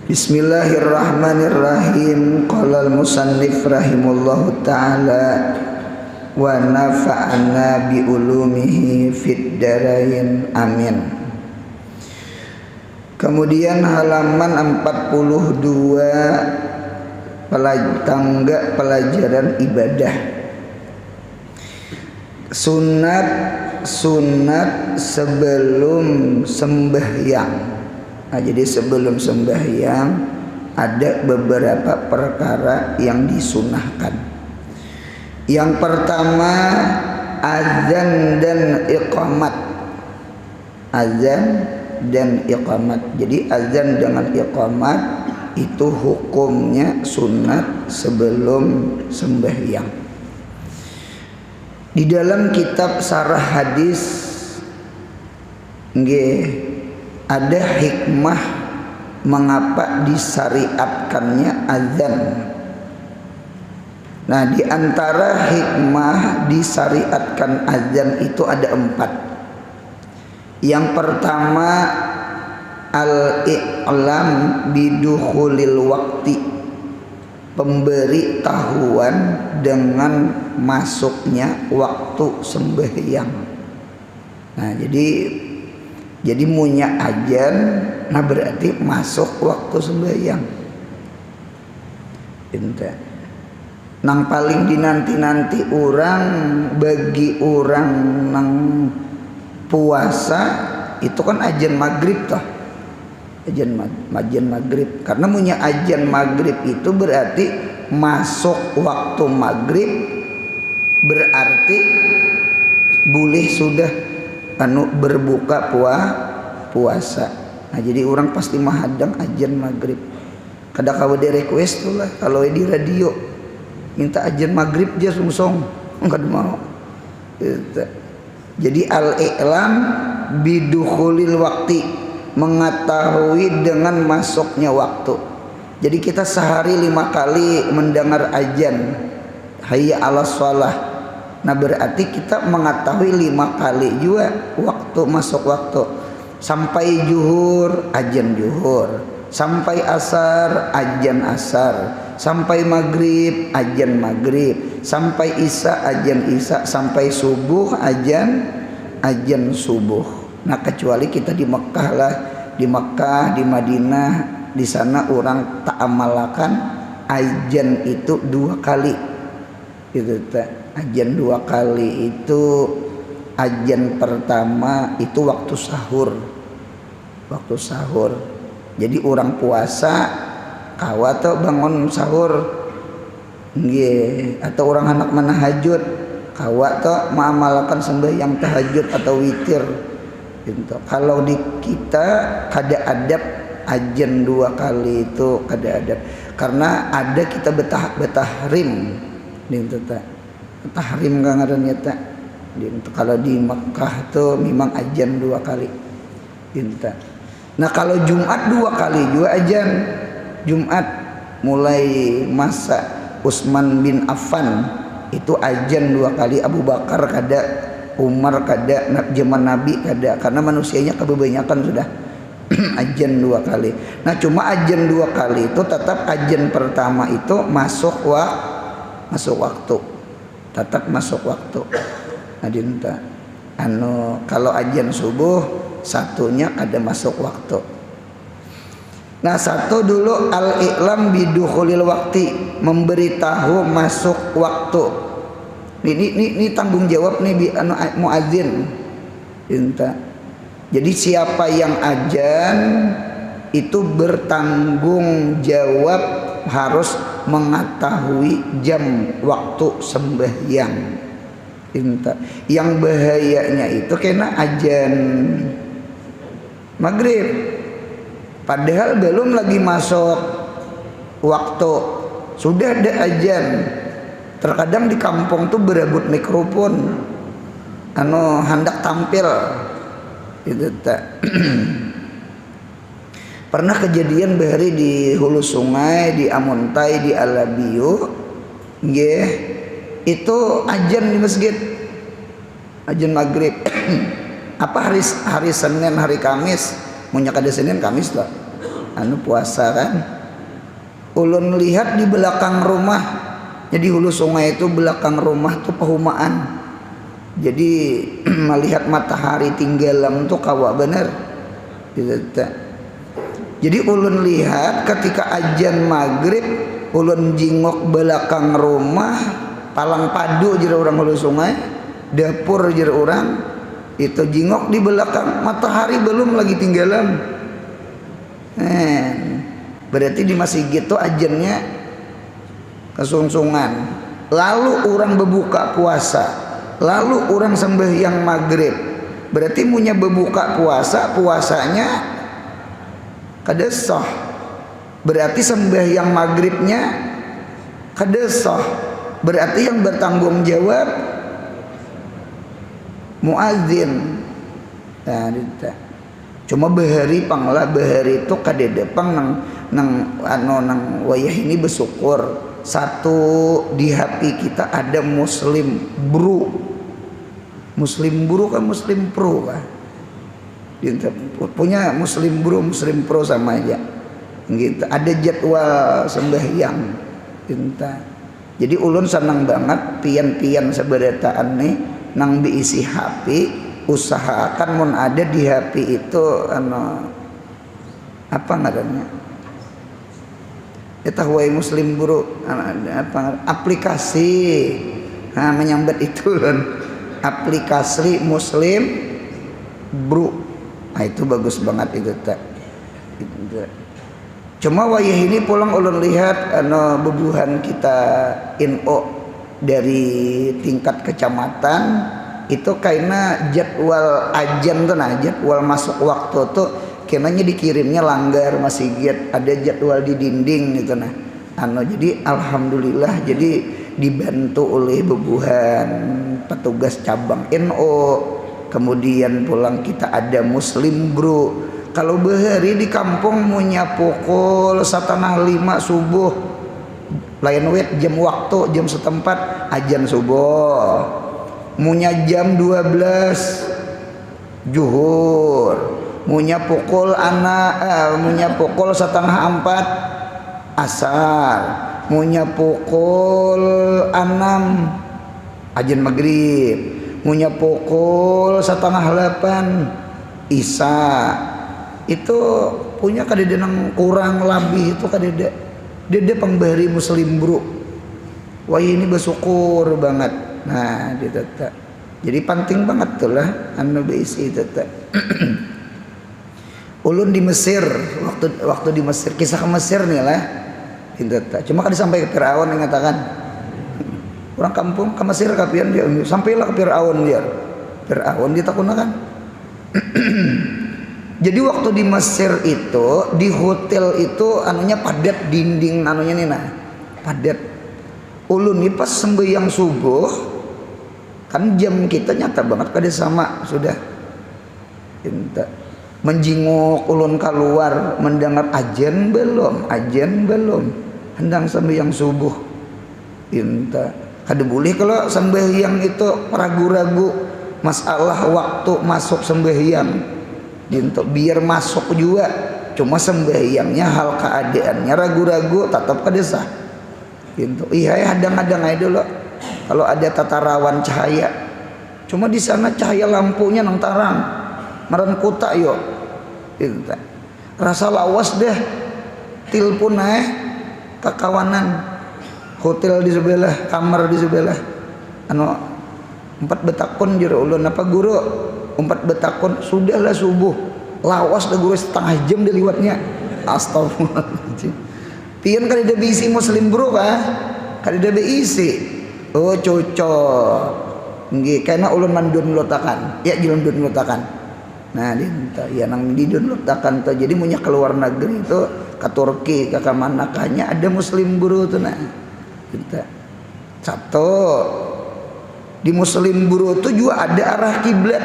Bismillahirrahmanirrahim. Qala al-musannif rahimahullahu ta'ala wa nafa'ana bi ulumihi fid darain amin. Kemudian halaman 42 tangga pelajaran ibadah. Sunat sebelum sembahyang. Nah, jadi sebelum sembahyang ada beberapa perkara yang disunahkan. Yang pertama azan dan iqamat. Azan dan iqamat. Jadi azan dengan iqamat itu hukumnya sunat sebelum sembahyang. Di dalam kitab Sarah Hadis ada hikmah mengapa disyariatkannya azan. Nah, di antara hikmah disyariatkan azan itu ada 4. Yang pertama al-i'lam bidukhulil waqti, pemberitahuan dengan masuknya waktu sembahyang. Nah, jadi munya ajan, nah berarti masuk waktu sembahyang. Ente. Nang paling dinanti-nanti orang bagi orang nang puasa itu kan ajan maghrib toh. Ajan maghrib. Karena munya ajan maghrib itu berarti masuk waktu maghrib, berarti boleh sudah berbuka puasa. Nah, jadi orang pasti mahadang ajan maghrib. Kada kawa di request tuh lah kalau di radio minta ajan maghrib aja sungsong enggak mau. Jadi al-i'lam bidukhulil waqti, mengetahui dengan masuknya waktu. Jadi kita sehari 5 kali mendengar ajan hayya 'alas shalah. Nah, berarti kita mengetahui 5 kali juga waktu masuk waktu. Sampai zuhur ajan zuhur, sampai asar ajan asar, sampai maghrib ajan maghrib, sampai isya ajan isya, sampai subuh ajan subuh. Nah, kecuali kita di Mekah lah, di Mekah, di Madinah, di sana orang tak amalkan ajan itu 2 kali. Gitu tak. Ajan 2 kali itu, ajan pertama itu waktu sahur. Waktu sahur. Jadi orang puasa kawa tuh bangun sahur. Nggih, atau orang anak menahajud kawa tuh mengamalkan sembahyang tahajud atau witir. Gitu. Kalau di kita kada adab ajan 2 kali itu kada adab. Karena ada kita betahrim. Gitu tak. Tahrim ka ngarannya tak. Kalau di Mekah tuh memang ajan 2 kali. Gitu. Nah, kalau Jumat 2 kali juga ajan. Jumat mulai masa Utsman bin Affan itu ajan 2 kali, Abu Bakar kada, Umar kada, zaman Nabi kada, karena manusianya kebanyakan sudah ajan 2 kali. Nah, cuma ajan 2 kali itu tetap ajan pertama itu masuk waktu. Tetap masuk waktu. Adinta kalau ajan subuh satunya ada masuk waktu. Nah, satu dulu al-i'lam bidukhulil waqti, memberitahu masuk waktu. Ini tanggung jawab nih bi muadzin. Adinta. Jadi siapa yang ajan itu bertanggung jawab harus mengetahui jam waktu sembahyang. Yang bahayanya itu kena ajan maghrib padahal belum lagi masuk waktu, sudah ada ajan. Terkadang di kampung tuh berebut mikrofon hendak tampil itu tak. Pernah kejadian bahari di hulu sungai, di Amuntai, di Alabiu, itu ajan di masjid, ajan maghrib. Apa hari Senin, hari Kamis, munyak ada Senin Kamis lah. puasa kan. Ulun lihat di belakang rumah, jadi hulu sungai itu belakang rumah tuh pehumaan. Jadi melihat matahari tenggelam tuh kawa bener. Jadi ulun lihat ketika ajan maghrib, ulun jingok belakang rumah, palang padu jero orang hulu sungai, dapur jero orang, itu jingok di belakang matahari belum lagi tenggelam. Berarti di masjid itu ajannya kesungsungan. Lalu orang berbuka puasa, lalu orang sembahyang maghrib. Berarti punya berbuka puasa, puasanya kadesah. Berarti sembahyang maghribnya kadesah. Berarti yang bertanggung jawab muadzin. Nah, cuma behari panglah behari itu kadede pang nang wayah ini bersyukur satu di hati kita ada muslim bro kan muslim pro kan punya muslim pro sama aja gitu, ada jadwal sembahyang gitu. Jadi ulun senang banget pian-pian seberataan nih nang diisi HP, usahakan mun ada di HP itu apa ngarannya eta huai muslim bro apa aplikasi menyambat itu kan aplikasi muslim bro. Itu bagus banget itu tak. Cuma wayah ini pulang ulun lihat bebuhan kita INO dari tingkat kecamatan itu karena jadwal ajan tuh jadwal masuk waktu tuh kenanya dikirimnya langgar masjid, ada jadwal di dinding gitu jadi alhamdulillah jadi dibantu oleh bebuhan petugas cabang NO. Kemudian pulang kita ada muslim bro. Kalau behari di kampung punya pukul 4:30 subuh lain wet jam waktu jam setempat ajan subuh, munya jam 12 zuhur, munya pukul 3:30 asar, munya pukul 6 ajan maghrib, munya pukul 7:30 isya. Itu punya kadede nang kurang lebih itu kadede dede pengbari muslim bro. Wah ini bersyukur banget. Nah ditata. Jadi penting banget tuh lah beisi tata. Ulun di Mesir waktu di Mesir, kisah ke Mesir nih lah. Ditata. Cuma kan sampai ke Firaun yang mengatakan orang kampung ke Mesir kapian dia sampailah ke Firaun dia. Firaun ditakunakan. Jadi waktu di Mesir itu di hotel itu anunya padat dinding anunya nih padat. Ulun nih pas sembahyang subuh kan jam kita nyata banget kada sama sudah. Menjinguk ulun keluar mendengar ajan belum hendang sembahyang subuh. Kada boleh kalau sembahyang itu ragu-ragu masalah waktu masuk sembahyang. Biar masuk juga, cuma sembahyangnya hal keadaannya ragu-ragu tetap kedesah. Iya hadang-hadang aja dulu. Kalau ada tatarawan cahaya, cuma di sana cahaya lampunya nang tarang, maran kuta yo. Rasa lawas deh, telepon ke kawanan, hotel di sebelah, kamar di sebelah. 4 betakon jero ulun apa guru 4 betakon sudahlah subuh lawas dah guru setengah jam dia liwatnya astagfirullahaladzim pian kada ada bisi muslim bro kada ada bisi cocok nggih karena ulun mandun lotakan ya jalan dun lotakan nah dinta ya nang di dun lotakan tuh jadi punya keluar negeri itu ke Turki ke mana kanya ada muslim bro tuh dinta satu di muslim bro itu juga ada arah kiblat.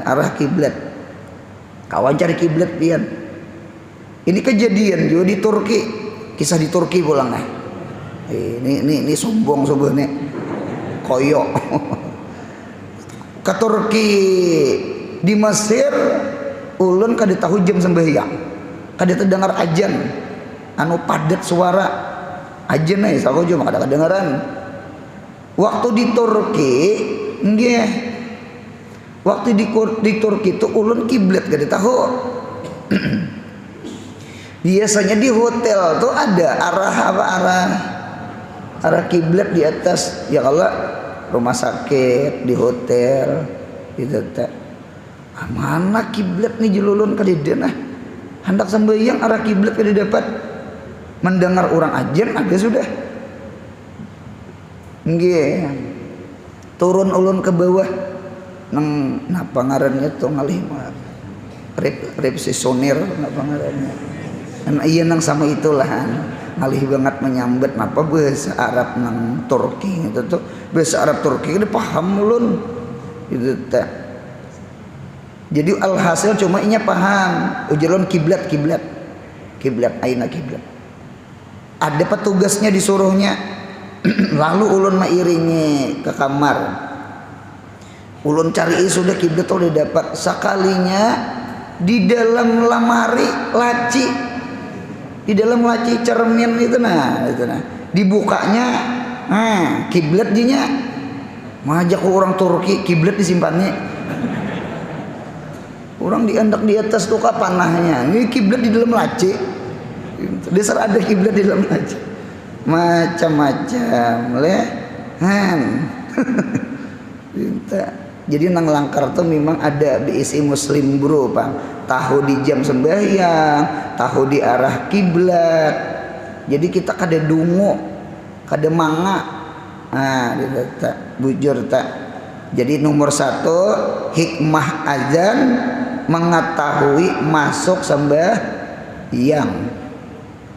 Arah kiblat. Kawan cari kiblat pian. Ini kejadian juga di Turki. Kisah di Turki pulang Ini sombong sebenarnya. Koyok. Ke Turki di Mesir ulun kada tahu jam sembahyang. kada terdengar ajan anu padat suara ajan sakojo mah kada kedengaran. Waktu di Turki nggih, waktu di Turki itu ulun kiblat kada tahu. Biasanya di hotel tuh ada arah kiblat di atas ya, kalau rumah sakit di hotel gitu teh. Mana kiblat nih jelulun kadeden hendak sembahyang arah kiblat kada dapat. Mendengar orang ajan ada sudah. Nggih. Turun ulun ke bawah nang napa ngarannya tuh ngalih mah. Repsisoner napa ngarannya. Iya nang sama itulah ngalih banget menyambet napa bahasa Arab nang Turki itu tuh. Bahasa Arab Turki ini paham ulun. Itu teh. Jadi alhasil cuma inya paham ujalun kiblat aina kiblat. Ada petugasnya disuruhnya. Lalu ulun mairingi ke kamar. Ulun cari sudah kiblat udah dapat. Sekalinya di dalam lemari laci, di dalam laci cermin itu nah dibukanya, kiblat dinya. Ngajak orang Turki kiblat disimpannya. Orang diandak di atas tuh kapanahnya. Ini kiblat di dalam laci. Dasar ada kiblat di dalam laci. Macam-macam lehan. Jadi nang langkar tuh memang ada diisi muslim bro, Pak. Tahu di jam sembahyang, tahu di arah kiblat. Jadi kita kada dungu, kada manga. Bujur tak. Jadi nomor 1 hikmah azan mengetahui masuk sembahyang.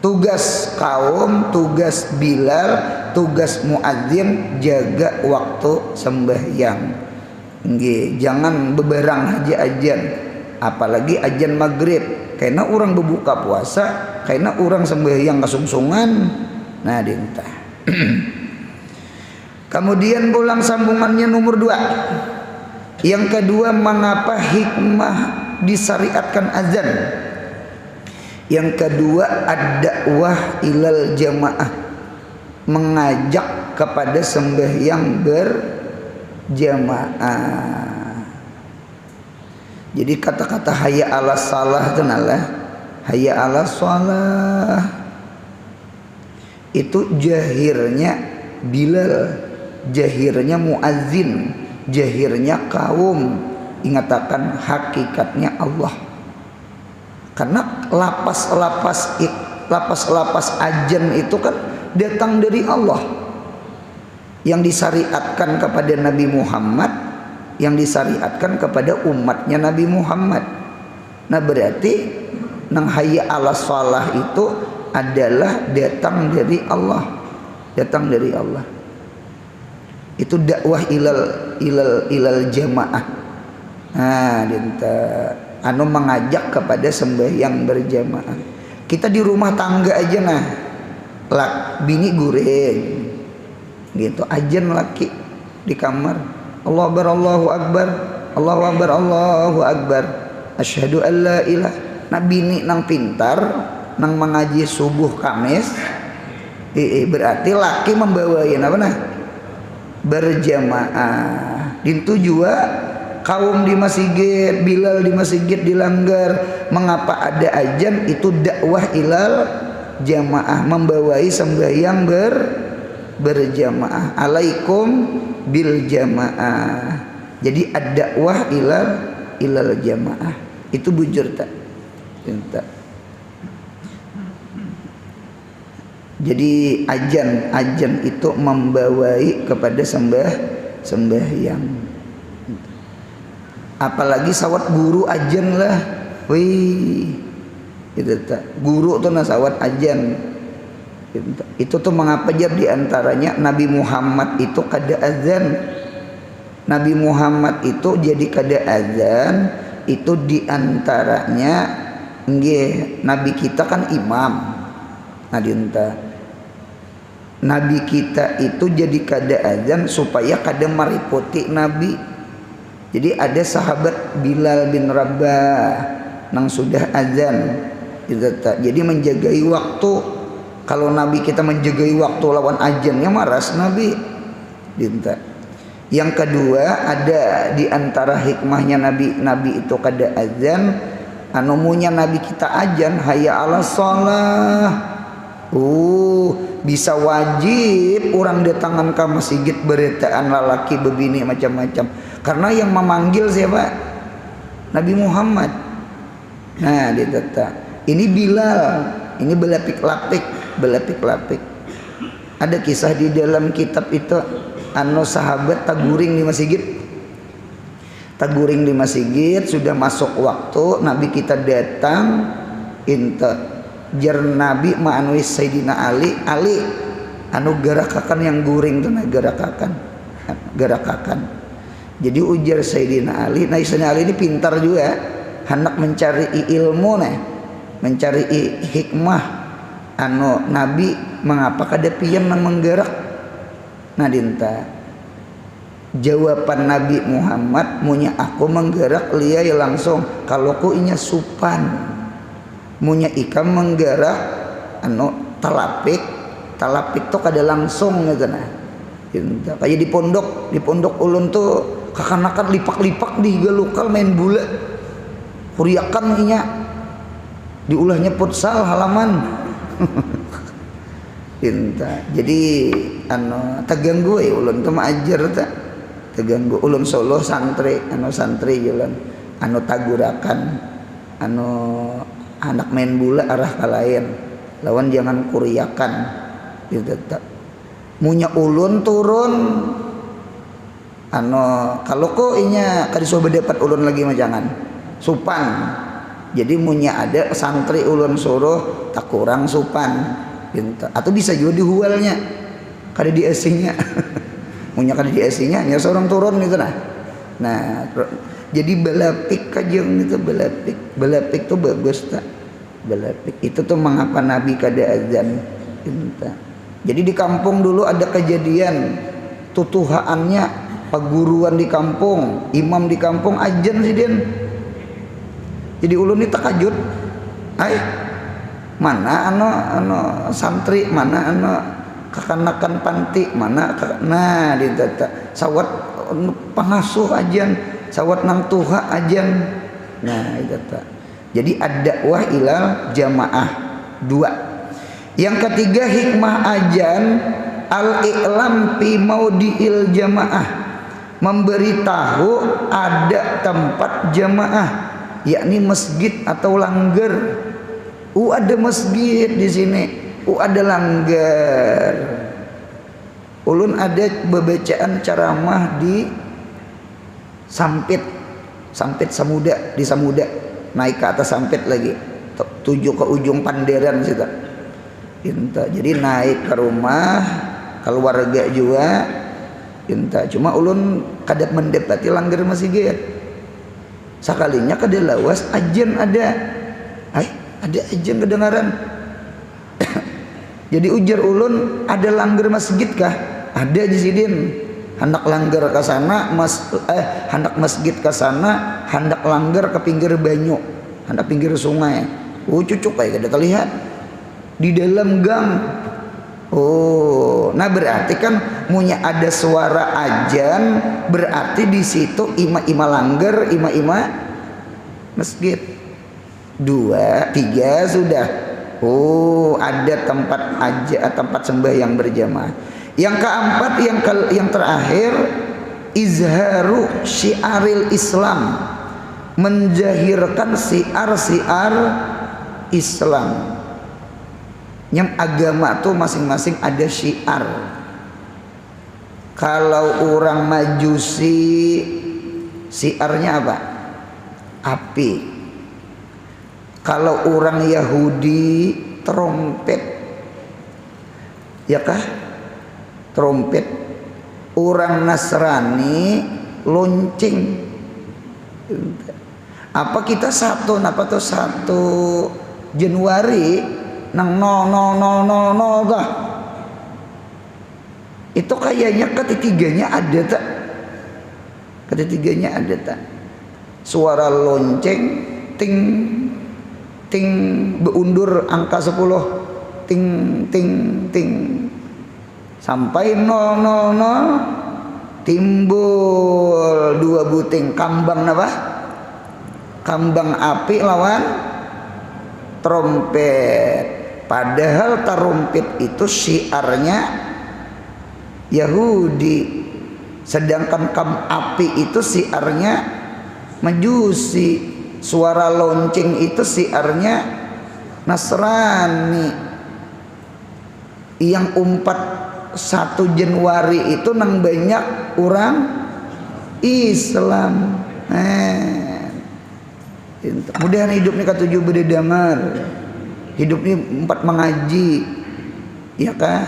Tugas kaum, tugas Bilal, tugas muadzin jaga waktu sembahyang. Nggih, jangan beberang aja ajan. Apalagi ajan maghrib. Karena orang berbuka puasa, karena orang sembahyang kesungsungan. Nah, dintah. Kemudian pulang sambungannya nomor 2. Yang kedua, mengapa hikmah disyariatkan azan? Yang kedua, ad-dakwah ilal jamaah, mengajak kepada sembahyang berjamaah. Jadi kata-kata hayya 'alas shalah itu nalah hayya 'alas shalah itu jahirnya Bilal, jahirnya muadzin, jahirnya kaum, ingatakan hakikatnya Allah. Karena lapas-lapas ajan itu kan datang dari Allah, yang disyariatkan kepada Nabi Muhammad, yang disyariatkan kepada umatnya Nabi Muhammad. Nah berarti nang hayya 'alas shalah itu adalah datang dari Allah, datang dari Allah. Itu dakwah ilal jamaah. Nah, dinta anu mengajak kepada sembahyang berjamaah. Kita di rumah tangga aja nah, bini goreng gitu, ajan laki di kamar, Allahu akbar, Allahu akbar, Allahu akbar, Allahu akbar, asyhadu an la ilaha. Nah bini nang pintar nang mengaji subuh Kamis, berarti laki membawain apa nah berjamaah. Dintu juga kaum di masjid, Bilal di masjid dilanggar. Mengapa ada ajan? Itu dakwah ilal jamaah, membawai sembahyang berjamaah. Alaikum bil jamaah. Jadi ad-dakwah ilal jamaah. Itu bujur tak? Jadi ajan itu membawai kepada sembahyang. Apalagi sawat guru ajan lah, wih, itu tak guru tuh nasawat ajan. Itu tuh mengapa jadi diantaranya Nabi Muhammad itu kada azan. Nabi Muhammad itu jadi kada azan itu diantaranya nggih, Nabi kita kan imam. Nadinta Nabi kita itu jadi kada azan supaya kada mariputi Nabi. Jadi ada sahabat Bilal bin Rabah nang sudah azan Jadi menjagai waktu. Kalau Nabi kita menjagai waktu lawan ajannya maras Nabi. Yang kedua, ada di antara hikmahnya Nabi itu kada azan, anomunya Nabi kita ajan hayya ala shalah. Bisa wajib orang datangan ke masjid beretaan lalaki bebini macam-macam. Karena yang memanggil siapa? Nabi Muhammad. Nah, ini Bilal, ini belapik-lapik. Ada kisah di dalam kitab itu, sahabat taguring di masjid, sudah masuk waktu, Nabi kita datang, jar Nabi ma'anwis Sayyidina Ali gerakakan yang guring tuh, gerakakan. Jadi ujar Sayyidina Ali, Sayyidina Ali ini pintar juga, hendak mencari ilmu mencari hikmah. Nabi mengapa kada piyam nang menggerak. Jawaban Nabi Muhammad, munya aku menggerak lia ya langsung, kalau ku inya supan. Munya ikam menggerak talapik to kada langsung gitu nah. Kayak di pondok ulun tuh kakanakan lipak-lipak di galukal main bola. Kuriakan inya diulahnya futsal halaman. Jadi terganggu ulun tuh maajar terganggu ulun Solo santri jalan tagurakan anak main bola arah ke lain lawan jangan kuriakan munya ulun turun kalau kok inya kadiso berdapat ulun lagi mah jangan supan. Jadi munya ada santri ulun suruh tak kurang supan atau bisa juga dihualnya kada di asingnya. Munya kada di asingnya nya seorang turun gitu nah jadi belapik kajeng itu belapik tuh bagus tak belapik itu tuh mengapa Nabi kada azan. Jadi di kampung dulu ada kejadian tutuhaannya paguruan di kampung, imam di kampung azan sih dia. Jadi ulun ini takajut, mana santri, mana kakanakan panti, mana sawat pengasuh ajan, sawat nang tuha ajan. Jadi ad-dakwah ilal jamaah 2. Yang ketiga hikmah ajan al-i'lam fi maudi'il jamaah, memberitahu ada tempat jamaah, yakni masjid atau langgar. Ada masjid di sini, ada langgar. Ulun ada bebacaan ceramah di Sampit Samuda, di Samuda naik ke atas Sampit lagi, tuju ke ujung Panderan situ. Jadi naik ke rumah keluarga juga. Cuma ulun kada mendapati langgar masjid. Sekalinya kada lawas ajan ada ajan kedengaran. Jadi ujar ulun, ada langgar masjid kah? Ada di sini. Hendak langgar ke sana, hendak masjid ke sana, hendak langgar ke pinggir banyu, hendak pinggir sungai. Cucuk kayak kada terlihat di dalam gang. Nah berarti kan munya ada suara ajan, berarti di situ ima langgar, ima masjid. 2, 3 sudah. Ada tempat sembahyang berjamaah. Yang keempat, yang terakhir, izharu syiaril Islam, menjahirkan siar-siar Islam. Yang agama tuh masing-masing ada syiar. Kalau orang Majusi syiarnya apa? Api. Kalau orang Yahudi trompet. Ya kah? Trompet. Orang Nasrani lonceng. Apa kita satu Januari nang 0000 kah? Itu kayaknya ketiganya ada tak? Ketiganya ada tak? Suara lonceng ting ting beundur angka 10 ting ting ting sampai 000 timbul 2 buting kambang apa? Kambang api lawan trompet. Padahal trompet itu syiarnya Yahudi, sedangkan api itu syiarnya Majusi. Suara lonceng itu syiarnya Nasrani. Yang 1 Januari itu nang banyak orang Islam. Mudahan hidupnya ketujuh berdamar, hidupnya 4 mengaji, ya kah?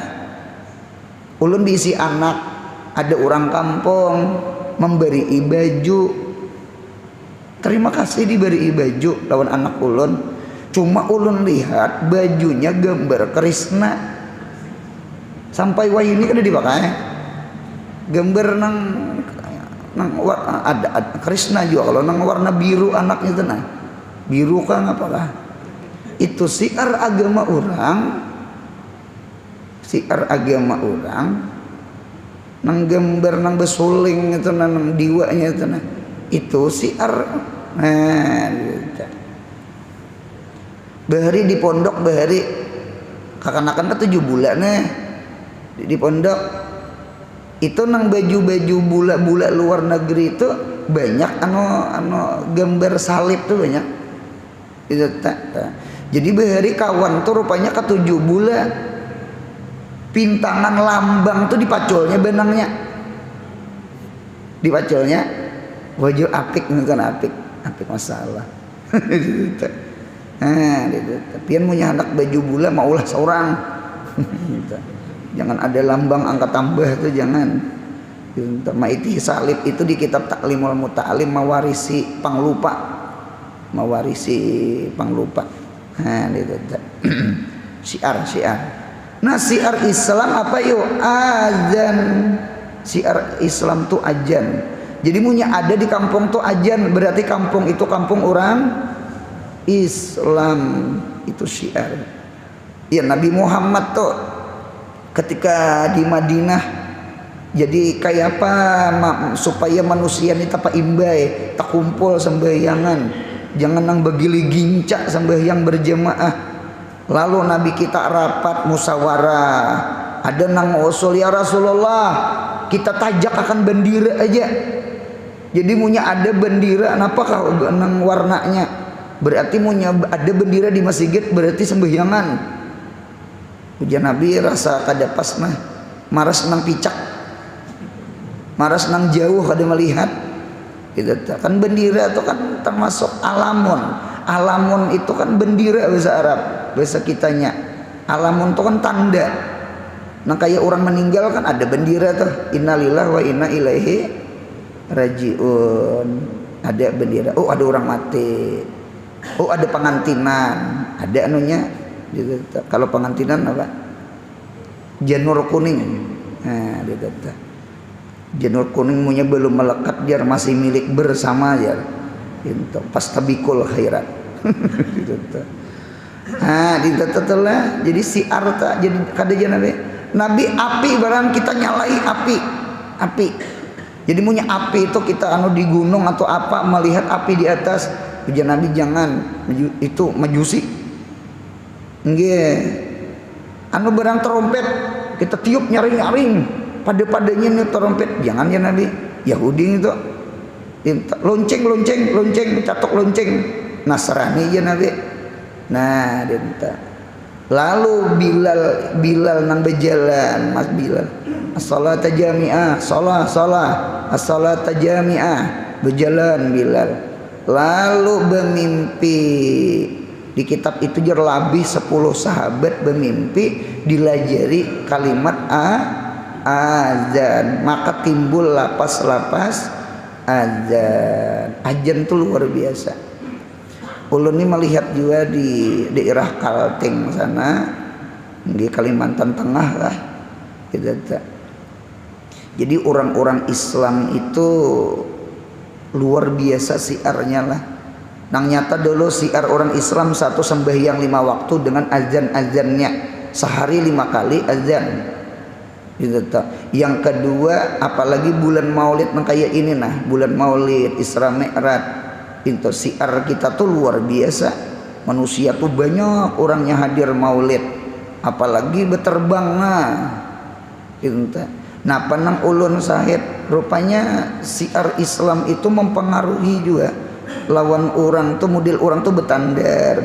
Ulun diisi anak, ada orang kampung memberi baju. Terima kasih diberi baju lawan anak ulun. Cuma ulun lihat bajunya gambar Krishna. Sampai wah ini kan dipakai gambar nang ada Krishna juga. Kalau nang warna biru anaknya itu nah biru kan apakah itu syiar agama orang, nang gambar nang besuling itu nang diwanya itu nah itu syiar. Gitu. Bahari di pondok bahari kakanakan 7 bulan di pondok itu nang baju-baju bula-bula luar negeri itu banyak gambar salib tuh banyak itu jadi bahari kawan tuh rupanya 7 bulan pintangan lambang tuh dipacolnya benangnya baju apik bukan apik masalah. Pian punya anak baju bula maulah seorang. Jangan ada lambang angka tambah itu jangan. Maiti salib itu di kitab Taklimul Muta'alim mewarisi panglupa. Syiar. Nah syiar Islam apa yuk? Azan. Syiar Islam tuh ajan. Jadi punya ada di kampung tuh ajan, berarti kampung itu kampung orang Islam, itu syiar. Ya Nabi Muhammad tuh ketika di Madinah jadi kayak apa supaya manusia ini tak imbai, tak kumpul sembahyangan, jangan nang begili gincak sembahyang berjemaah. Lalu Nabi kita rapat musyawarah, ada nang usul ya Rasulullah kita tajak akan bendera aja. Jadi punya ada bendera, apakah nang warnanya? Berarti punya ada bendera di masjid, berarti sembahyangan. Ujian Nabi rasa kada pas mah, maras nang picak, maras nang jauh kada melihat. Gitu kan bendera itu kan termasuk alamun. Alamun itu kan bendera bahasa Arab, bahasa kitanya. Alamun itu kan tanda. Nah kayak orang meninggal kan ada bendera tuh, innalillahi wa inna ilaihi rajiun, ada bendera. Oh ada orang mati, oh ada pengantinan, ada anunya gitu. Kalau pengantinan apa? Janur kuning. Nah gitu. Janur kuning punya belum melekat jar, masih milik bersama jar. Gitu. Pas tabikul khairat. Gitu. Nah ditata jadi siar tak jadi kada Nabi api barang kita nyalai api. Jadi punya api itu kita di gunung atau apa melihat api di atas, ujian Nabi jangan itu Majusi. Nggih. Barang trompet kita tiup nyaring-nyaring pada-padanya nih trompet, jangan ya Nabi. Yahudi itu lonceng catok lonceng Nasrani ya Nabi. Nah, dinta. Lalu Bilal nang berjalan, Mas Bilal. As-salata jami'ah, salah, as-salata jami'ah, berjalan Bilal. Lalu bermimpi. Di kitab itu jerlabih 10 sahabat bermimpi dilajari kalimat azan, maka timbul lapas-lapas azan. Azan itu luar biasa. Ulun ini melihat juga di daerah Kalteng sana, di Kalimantan Tengah lah. Jadi orang-orang Islam itu luar biasa siarnya lah. Nang nyata dulu siar orang Islam satu sembahyang 5 waktu dengan azan-azannya, sehari 5 kali azan. Gitu toh. Yang kedua, apalagi bulan Maulid kayak ini nah, bulan Maulid Isra Mi'raj. Itu siar kita tuh luar biasa. Manusia tuh banyak orangnya hadir Maulid, apalagi berterbang nah. Gitu. Nah, panang ulun sahid, rupanya siar Islam itu mempengaruhi juga. Lawan orang tuh model orang tuh betandar,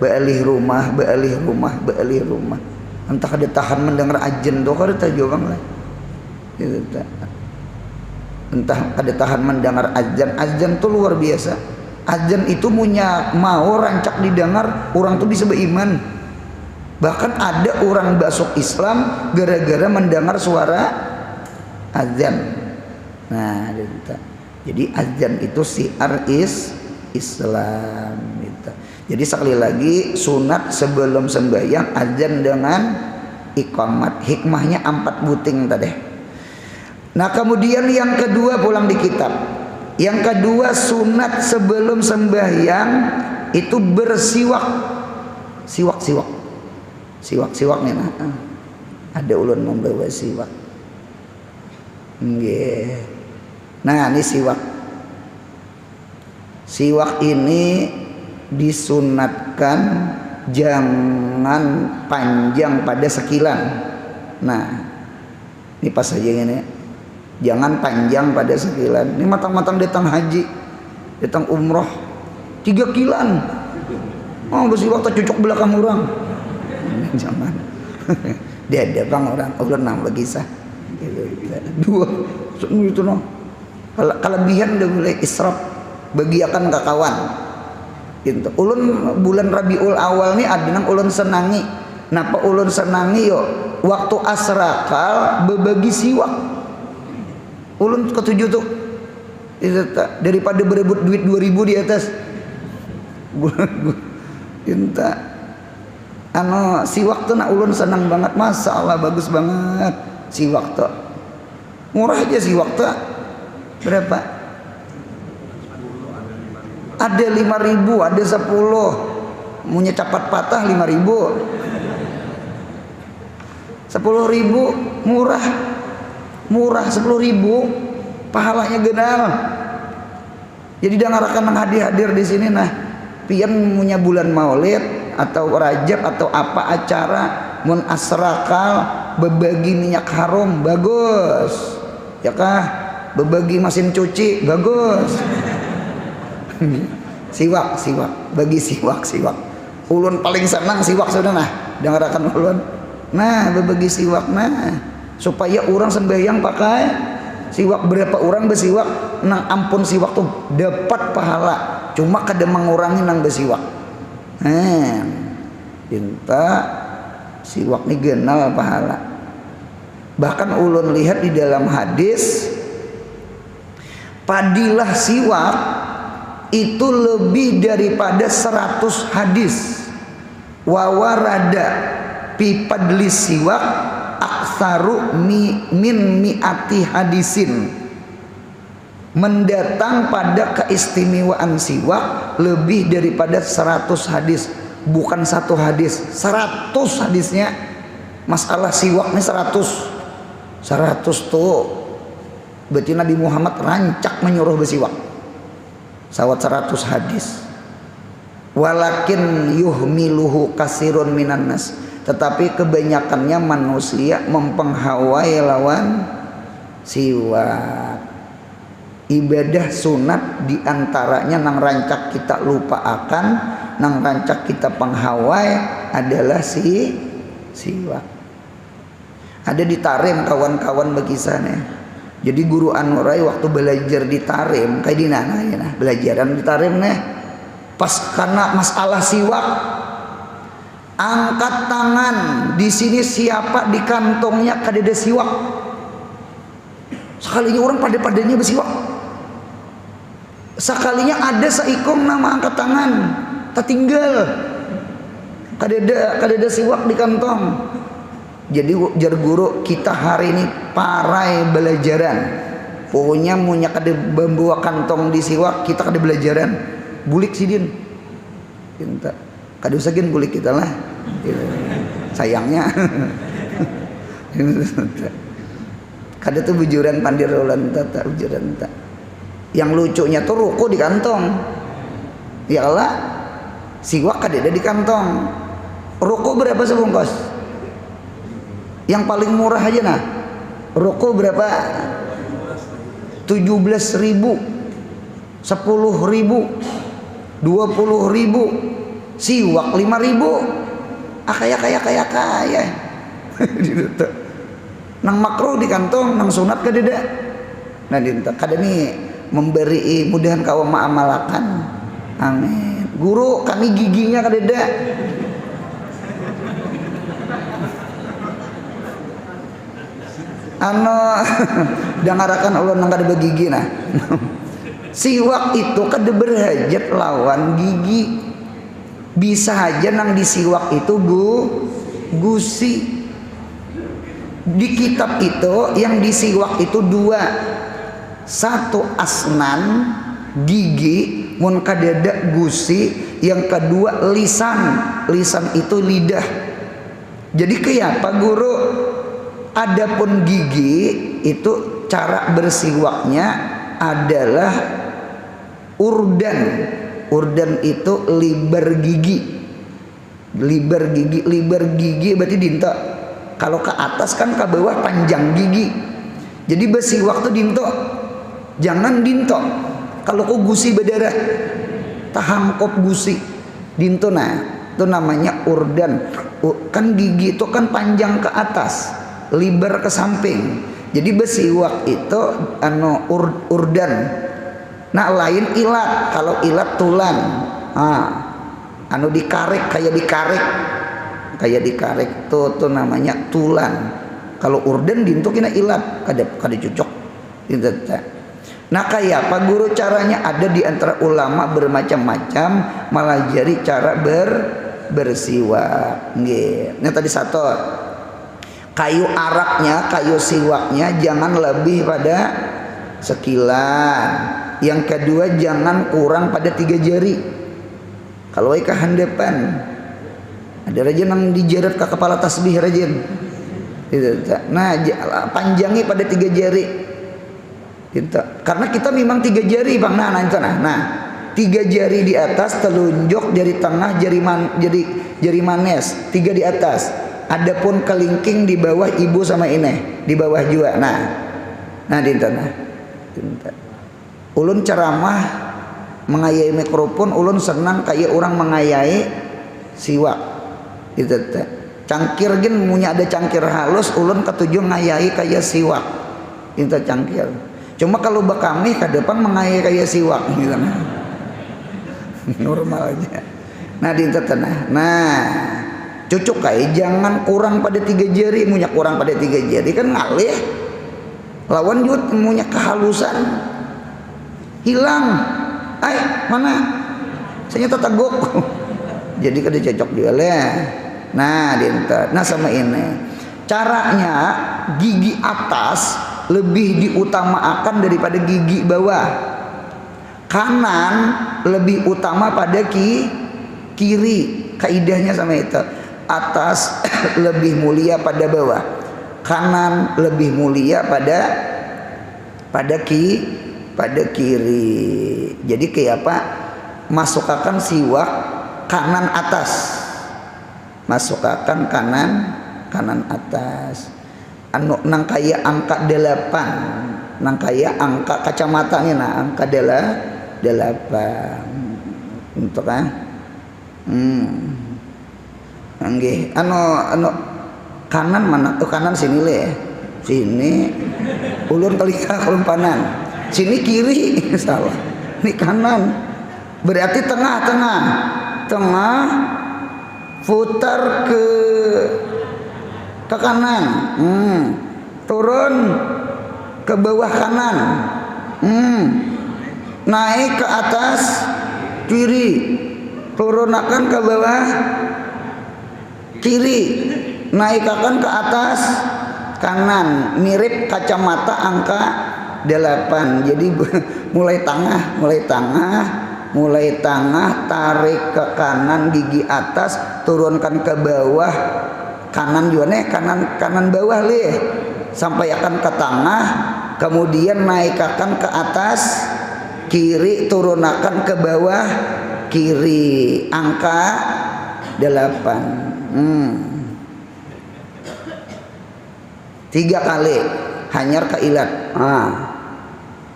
bealih rumah. Entah ada tahan mendengar ajen doh kada tajobang lah. Gitu. Entah ada tahan mendengar azan tuh luar biasa. Azan itu punya mau rancak didengar orang tuh bisa beriman. Bahkan ada orang masuk Islam gara-gara mendengar suara azan. Nah, gitu. Jadi azan itu siar Islam gitu. Jadi sekali lagi sunat sebelum sembahyang azan dengan iqamat. Hikmahnya 4 buting tadi. Nah, kemudian yang kedua pulang di kitab. Yang kedua sunat sebelum sembahyang itu bersiwak. Siwak-siwaknya nah. Ada ulun membawa siwak. Nggih. Nah, ini siwak. Siwak ini disunatkan jangan panjang pada sekilan. Nah, ini pas aja ini. Jangan panjang pada sekilan. Ini matang-matang datang haji, datang umroh 3 kilan. Oh, bersiwak tak cocok belakang orang. Jangan. Dia ada bang orang ulun nang lagi sah. 2 itu noh. Kelebihan udah mulai israf, bagiakan ke kawan. Gitu. Ulun bulan Rabiul Awal nih ada nang ulun senangi. Napa ulun senangi yo? Waktu asrakal berbagi siwak. Ulun ketujuh tuh. Daripada berebut duit 2000 di atas. Inta. Siwak tuh nak ulun senang banget, Masya Allah bagus banget siwak tuh. Murah aja siwak tuh. Berapa? Ada 5.000, ada 10. Punya capat patah 5.000. 10.000 murah 10.000 pahalanya genal. Jadi dangarakan nang hadir di sini nah. Pian punya bulan Maulid atau Rajab atau apa acara mun asrakal berbagi minyak harum bagus. Ya kah? Berbagi mesin cuci bagus. Siwak bagi siwak. Ulun paling senang siwak sudah nah. Dengarakan ulun. Nah, berbagi siwak nah supaya orang sembahyang pakai siwak. Berapa orang bersiwak nang ampun siwak tuh dapat pahala. Cuma kada mengurangi nang bersiwak. Cinta siwak ini genal pahala. Bahkan ulun lihat di dalam hadis padilah siwak itu lebih daripada 100 hadis. Wawarada pipadli siwak aksaru min mi'ati hadisin. Mendatang pada keistimewaan siwak lebih daripada 100 hadis. Bukan 1 hadis, 100 hadisnya. Masalah siwak ini 100 tuh. Berarti Nabi Muhammad rancak menyuruh bersiwak. Sawat 100 hadis. Walakin yuhmiluhu kasirun minan nas. Tetapi kebanyakannya manusia mempenghawai lawan siwak. Ibadah sunat diantaranya nang rancak kita lupa akan, nang rancak kita penghawai adalah siwak. Ada di Tarim kawan-kawan begisannya. Jadi guru Anurai waktu belajar di Tarim kayak di nana ya nah, belajaran di Tarim nih. Pas karena masalah siwak, angkat tangan di sini siapa di kantongnya kadeda siwak. Sekalinya orang pada-padanya bersiwak. Sekalinya ada seikum nama angkat tangan, tak tinggal. Kadeda siwak di kantong. Jadi jar guru kita hari ini parai belajaran. pokoknya munya kada membawa kantong di siwak kita kada belajaran bulik sidin kita kada usah gen bulik kita lah sayangnya kada tuh bujuran pandir ulan tata bujuran tak yang lucunya tuh ruku di kantong ya Allah siwak kada ada di kantong ruku berapa sebungkus yang paling murah aja nah ruku berapa 17.000 10.000 20.000 siwak 5.000 kaya nang makruh di kantong nang sunat kadeda nah kada nih memberi mudahan kau ma'amalakan amin guru kami giginya kadeda dangarakan Allah nang kada begigi nah siwak itu kada berhajat lawan gigi bisa aja nang di siwak itu gusi di kitab itu yang di siwak itu dua satu asnan gigi mun kadada gusi yang kedua lisan itu lidah jadi kayak apa guru adapun gigi itu cara bersiwaknya adalah urdan itu liber gigi berarti dinto kalau ke atas kan ke bawah panjang gigi jadi bersiwak tuh dinto jangan dinto kalau kau gusi berdarah tahangkop gusi dinto nah itu namanya urdan kan gigi itu kan panjang ke atas liber ke samping jadi bersiwak itu urdan nah lain ilat kalau ilat tulan dikarik tuh namanya tulan kalau urdan dintu kena ilat kada cocok nah kayak apa guru caranya ada di antara ulama bermacam-macam malah jadi cara bersiwak nggih nah tadi satu kayu araknya, kayu siwaknya jangan lebih pada sekilan. Yang kedua jangan kurang pada 3 jari. Kalau ke handapan ada rajin yang dijarat ke kepala tasbih rajin. Nah panjangnya pada 3 jari. Karena kita memang 3 jari bang. Nah 3 jari di atas telunjuk jari tengah jari manis 3 di atas. Adapun kelingking di bawah ibu sama ini di bawah juga. Nah dinten. Ulun ceramah mengayai mikrofon, ulun senang kayak orang mengayai siwak. Gitu teh. Cangkir gen punya ada cangkir halus, ulun ketujuh ngayai kayak siwak. Itu cangkir. Cuma kalau bakami ke depan mengayai kayak siwak gitu. Normal aja. Nah dinten tenah. Nah cocok kayak jangan kurang pada 3 jari punya kurang pada 3 jari kan ngalih lawan juga punya kehalusan hilang mana saya tetagok jadi kada cocok dia lah nah dinten nah sama ini caranya gigi atas lebih diutamakan daripada gigi bawah kanan lebih utama pada kiri kaidahnya sama itu atas lebih mulia pada bawah kanan lebih mulia pada kiri jadi kayak apa masukkan siwak kanan atas masukkan kanan atas nang kaya angka 8 nang kaya angka kacamatanya nah angka 8 untuk nggih kanan mana tuh kanan sini le sini ulun telinga kelumpanan sini kiri salah ini kanan berarti tengah putar ke kanan turun ke bawah kanan naik ke atas kiri turunakan ke bawah kiri naikkan ke atas kanan mirip kacamata angka 8. Jadi mulai tengah tarik ke kanan gigi atas, turunkan ke bawah kanan juga nih, kanan bawah leh, sampai akan ke tengah, kemudian naikkan ke atas kiri, turunkan ke bawah kiri, angka 8. 3 kali hanyar ke ilat,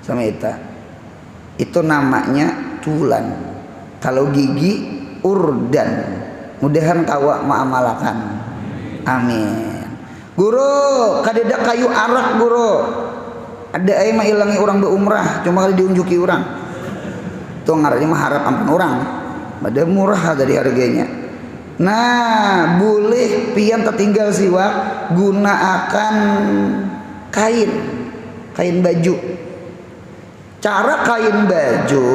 sama itu namanya tulan. Kalau gigi urdan. Mudahan kawa ma'amalakan, amin. Guru kadeda kayu arak guru, ada aing mah ilangi orang berumrah cuma kali diunjuki orang tuh ngarannya mah harap ampun orang, pada murah dari harganya. Nah, boleh pian tertinggal siwak gunakan kain baju. Cara kain baju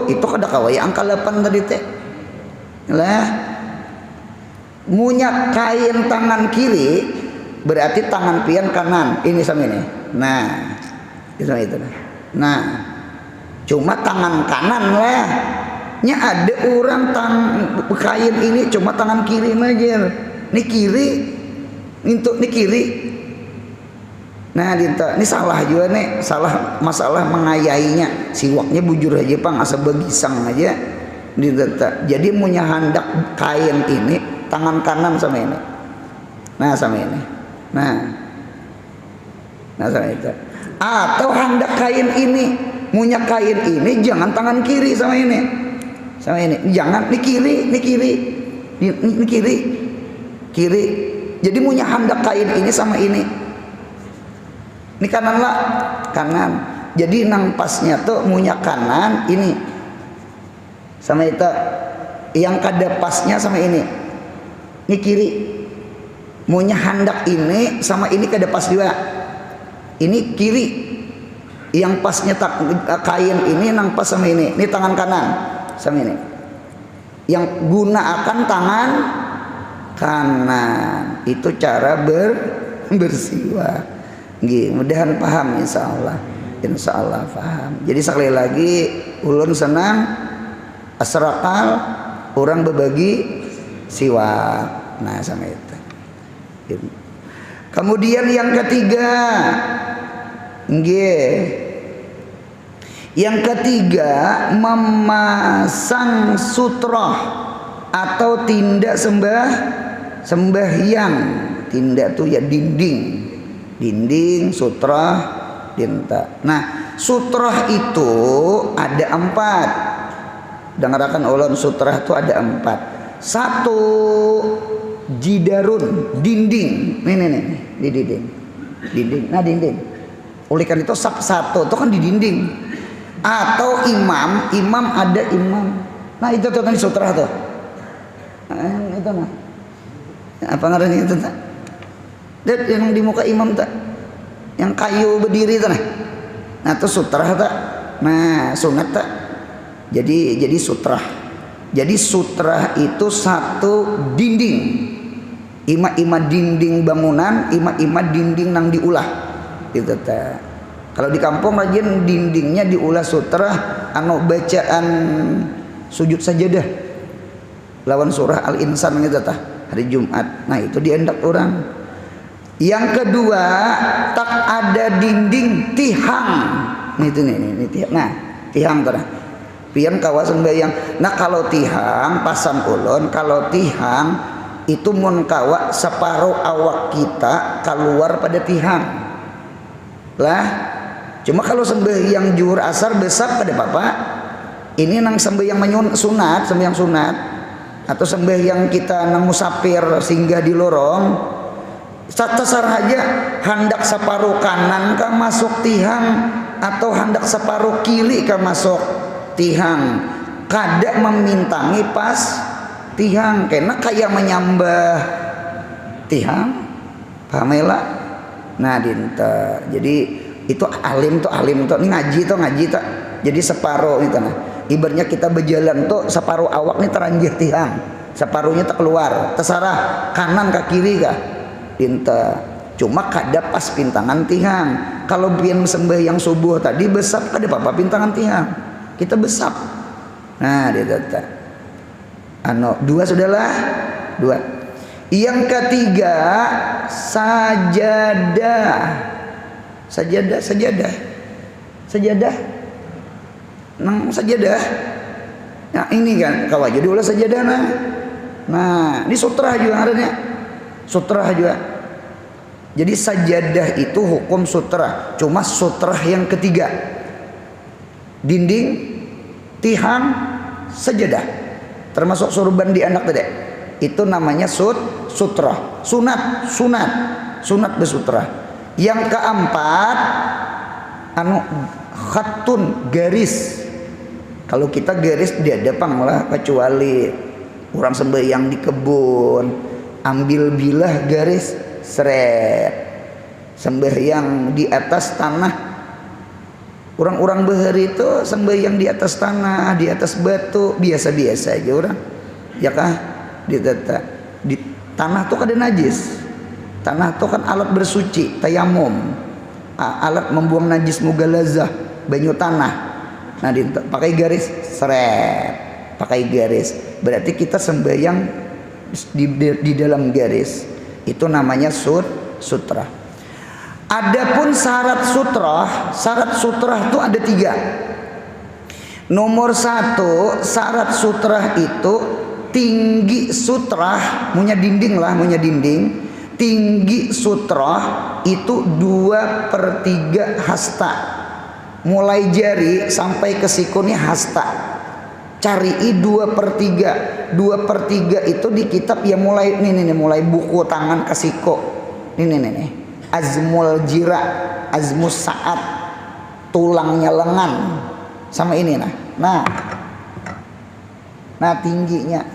itu kada kawaya angka 8 tadi teh. Lah, munyak kain tangan kiri berarti tangan pian kanan. Ini sama ini. Nah, itu sama itu. Nah, cuma tangan kanan lah. Nya ada orang kain ini cuma tangan kiri aja. Ini kiri, ini kiri. Nah, ini salah juga nih, salah masalah mengayainya. Siwaknya bujur aja pang, asa begisang aja. Jadi punya handak kain ini tangan kanan sama ini. Nah, sama ini. Nah sama itu. Atau handak kain ini, punya kain ini jangan tangan kiri sama ini. Sama ini, jangan ini kiri, ini kiri. Jadi punya handak kain ini sama ini kanan lah, kanan. Jadi nang pasnya tuh punya kanan ini sama itu, yang kada pasnya sama ini kiri. Punya handak ini sama ini kada pas juga, ini kiri. Yang pasnya kain ini nang pas sama ini tangan kanan sama ini, yang gunakan tangan kanan. Itu cara bersiwak. Mudahan paham, insya Allah paham. Jadi sekali lagi ulun senang asrakal orang berbagi siwak. Nah, sama itu. Kemudian yang ketiga, yang ketiga, memasang sutroh atau tindak sembahyang. Tindak tuh ya dinding, sutroh, dinta. Nah, sutroh itu ada 4. Dengarkan ulun, sutroh itu ada 4. 1 jidarun, dinding. Nih, di dinding. Nah, dinding. Oleh karena itu satu itu kan di dinding. Atau imam ada imam. Nah, itu tuh kan sutra tuh. Itu nah. Apa ngarannya itu tak? Dan yang di muka imam tak? Yang kayu berdiri tuh nah. Nah, itu sutra tak? Nah, sunat tak? Jadi sutra. Jadi sutra itu 1 dinding. Ima dinding bangunan, ima dinding nang diulah. Itu tak. Kalau di kampung rajin dindingnya diulah sutra anu bacaan sujud sajadah lawan surah Al-Insan gitu tah hari Jumat. Nah, itu diendak orang. Yang kedua, tak ada dinding tihang. Nih itu nih tihang. Nah, tihang tuh. Pian kawas sembayang. Nah, kalau tihang pasan ulun, kalau tihang itu mun kawa separuh awak kita keluar pada tihang. Lah, cuma kalau sembahyang zuhur asar besar pada bapak ini nang sembahyang sunat atau sembahyang kita nang musafir singgah di lorong satasar aja hendak separuh kanan kah masuk tihang atau hendak separuh kiri kah masuk tihang, kada memintangi pas tihang karena kayak menyambah tihang, pahamela. Nah, dinta. Jadi itu alim tuh ini ngaji tuh jadi separuh itu nah. Ibaratnya kita berjalan tuh separuh awak nih teranjir tihang, separuhnya tak keluar, terserah kanan ke kiri kah dinta. Cuma kada pas pintangan tihang. kalau pian sembahyang subuh tadi besap kada apa-apa pintangan tiang. Kita besap. Nah, dia tata. Dua sudahlah. Dua. Yang ketiga, sajadah. Sajadah. Nang sajadah. Nah, ini kan kalau jadi ulah sajadah nah, ini sutrah juga adanya. Sutrah juga. Jadi sajadah itu hukum sutrah, cuma sutrah yang ketiga. Dinding, tihang, sajadah. Termasuk sorban di anak tadi. Itu namanya sutrah. Sunat bersutrah. Yang keempat, khatun, garis. Kalau kita garis dia depang lah, kecuali orang sembahyang di kebun, ambil bilah garis seret. Sembahyang di atas tanah. Orang-orang beheri itu sembahyang di atas tanah, di atas batu, biasa-biasa aja orang. Ya kah? Di tanah tuh kada najis. Tanah tuh kan alat bersuci, tayamum. Alat membuang najis mughalazah, banyu tanah. Nah, pakai garis seret, pakai garis. Berarti kita sembahyang di dalam garis. Itu namanya sutrah. Adapun syarat sutrah itu ada 3. Nomor 1, syarat sutrah itu tinggi sutrah, punya dinding. Tinggi sutrah itu 2/3 hasta. Mulai jari sampai ke siku nih hasta. Cari 2/3. 2/3 itu di kitab ya mulai mulai buku tangan ke siku. Nih. Azmul jira, azmus saat, tulangnya lengan, sama ini nah tingginya.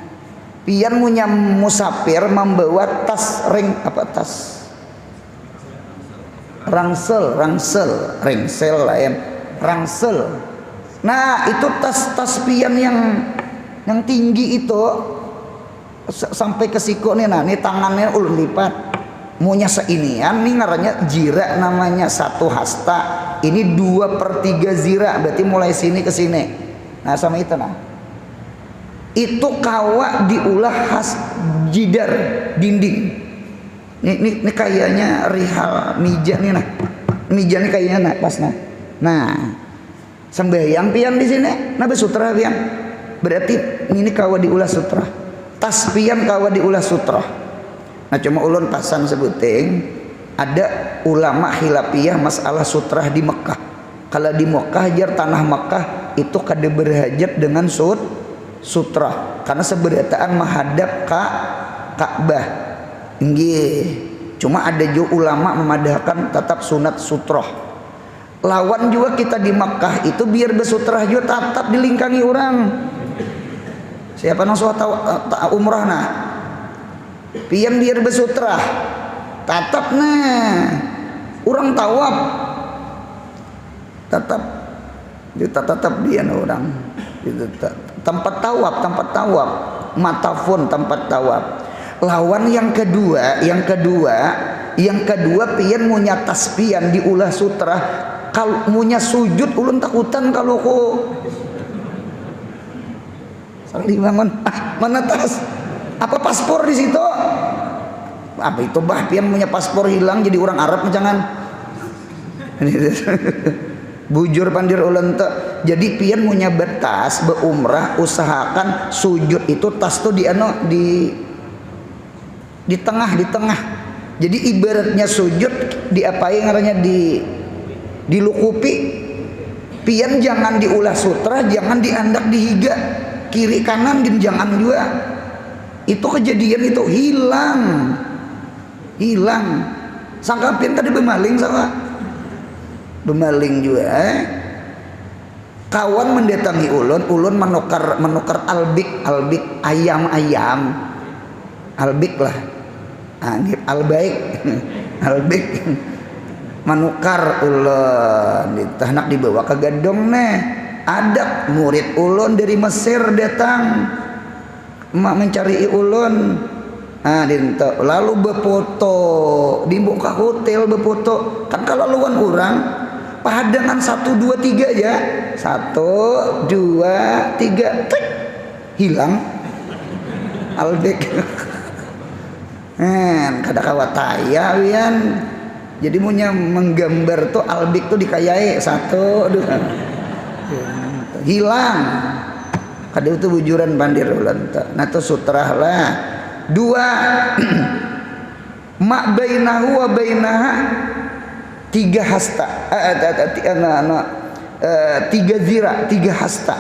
Pian punya musafir membawa tas rangsel lain rangsel. Nah, itu tas pian yang tinggi itu sampai ke siku nih. Nah, ini tangannya ulun lipat. Munya seinian nih ngarannya jira, namanya 1 hasta. Ini 2/3 zira, berarti mulai sini ke sini. Nah, sama itu itu kawa diulah khas jidar dinding. Ini kayaknya rihal mija nih Mija nih kayaknya pas Nah, sembahyang pian di sini. Nah, bersutra pian. Berarti ini kawa diulah sutra. Tas pian kawa diulah sutra. Nah, cuma ulun pasan sebuting ada ulama khilafiyah masalah sutrah di Mekah. Kalau di Mekah jar tanah Mekah itu kada berhajat dengan sutrah karena seberataan menghadap Ka'bah. Nggih. Cuma ada juga ulama memadahkan tetap sunat sutrah. Lawan juga kita di Mekah itu biar bersutrah juga tetap dilingkangi orang. Siapa nang tahu umrah pian biar bersutrah tatap orang tawaf tetap dia orang tempat tawaf matafun tempat tawaf. Lawan yang kedua pian munya taspian diulah sutrah. Kalau munya sujud ulun takutan kalau saling bangun mana tas apa paspor di situ? Apa itu pian punya paspor hilang jadi orang Arab jangan. Bujur pandir ulen tuh. Jadi pian punya betas beumrah usahakan sujud itu tas tuh di tengah. Jadi ibaratnya sujud diapain ngarannya dilukupi. Pian jangan diulah sutra, jangan diandak dihiga kiri kanan dan jangan juga. Itu kejadian itu hilang. Sangka pian tadi bemaling juga. Kawan mendatangi ulun menukar albik ayam albik lah. Albaik albik menukar ulun ditahnak dibawa ke gadong ada murid ulun dari Mesir datang mencari ulun Dinto lalu befoto di muka hotel befoto kan kalau luan orang pahadangan 1 2 3 aja 1 2 3 tik, hilang albek kada kawat taya wian jadi punya menggambar tuh albek tuh dikayai 1 2 hilang kada itu bujuran bandir ulan nah tuh sutrah lah 2 mak bainahu wa bainaha 3 hasta 3 zira 3 hasta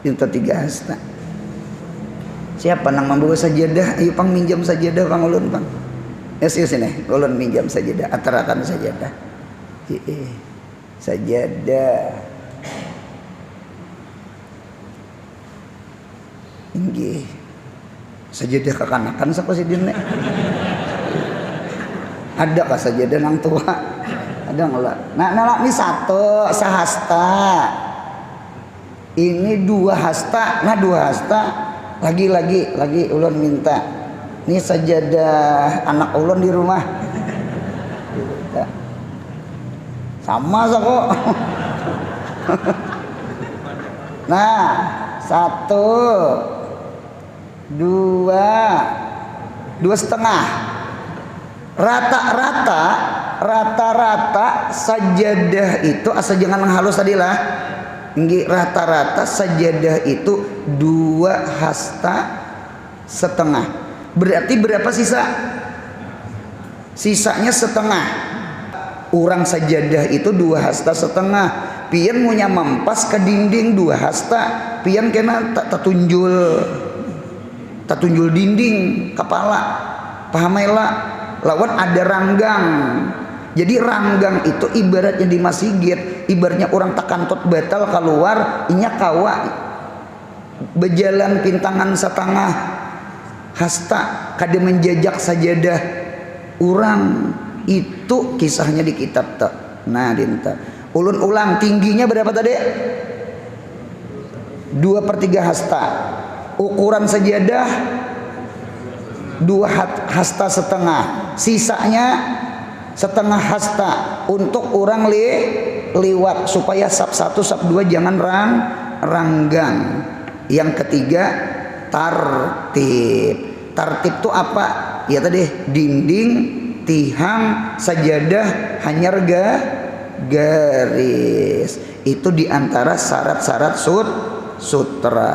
itu 3 hasta siapa nang membawa sajadah ayo pang minjam sajadah pang ulun pang sini ulun minjam sajadah atarakan sajadah sajadah inggih sajadah kekanakan siapa sih dine ada kah sajadah nang tua ada ngelak nah ini 1 sahasta ini 2 hasta nah 2 hasta lagi ulun minta ini sajadah anak ulun di rumah sama kok nah 1 2 setengah rata-rata sajadah itu asal jangan halus tadi lah rata-rata sajadah itu 2 hasta setengah berarti berapa sisanya setengah orang sajadah itu 2 hasta setengah pian punya mempas ke dinding 2 hasta pian kena tak tunjul dinding kepala pahamela lawan ada ranggang jadi ranggang itu ibaratnya di masjid ibaratnya orang takantut batal keluar inya kawa berjalan pintangan setengah hasta kada menjajak sajadah orang itu kisahnya di kitab tak nah dinta ulun ulang tingginya berapa tadi 2/3 hasta ukuran sajadah 2 hasta setengah sisanya setengah hasta untuk orang liwat supaya sab 1 sab 2 jangan ranggang yang ketiga tartib itu apa ya tadi dinding tihang sajadah hanyar garis itu diantara syarat-syarat sutra.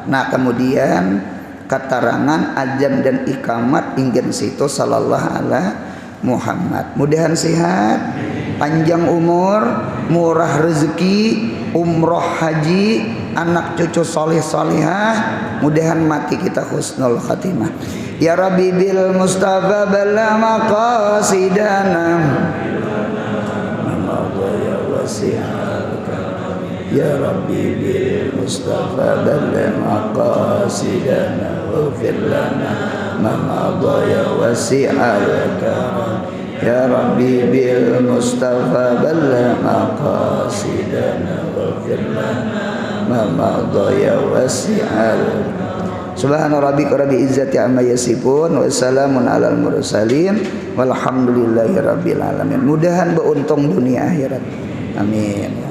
Nah kemudian keterangan azan dan iqamat ingin situ sallallahu alaihi Muhammad. Mudahan sehat, panjang umur, murah rezeki, umroh haji, anak cucu soleh solihah. Mudahan mati kita husnul khatimah. Ya Rabbi bil Mustafa bala maqasidana. Ya wasi'al ya Rabbi bil Mustafa balligh maqasidana waghfir lana ma madha ya wasi'al karam ya Rabbi bil Mustafa balligh maqasidana waghfir lana ma madha ya wasi'al. Subhana rabbika rabbil izzati amma yasifun wa salamun alal mursalin walhamdulillahi rabbil alamin. Mudahan beruntung dunia akhirat. Amin.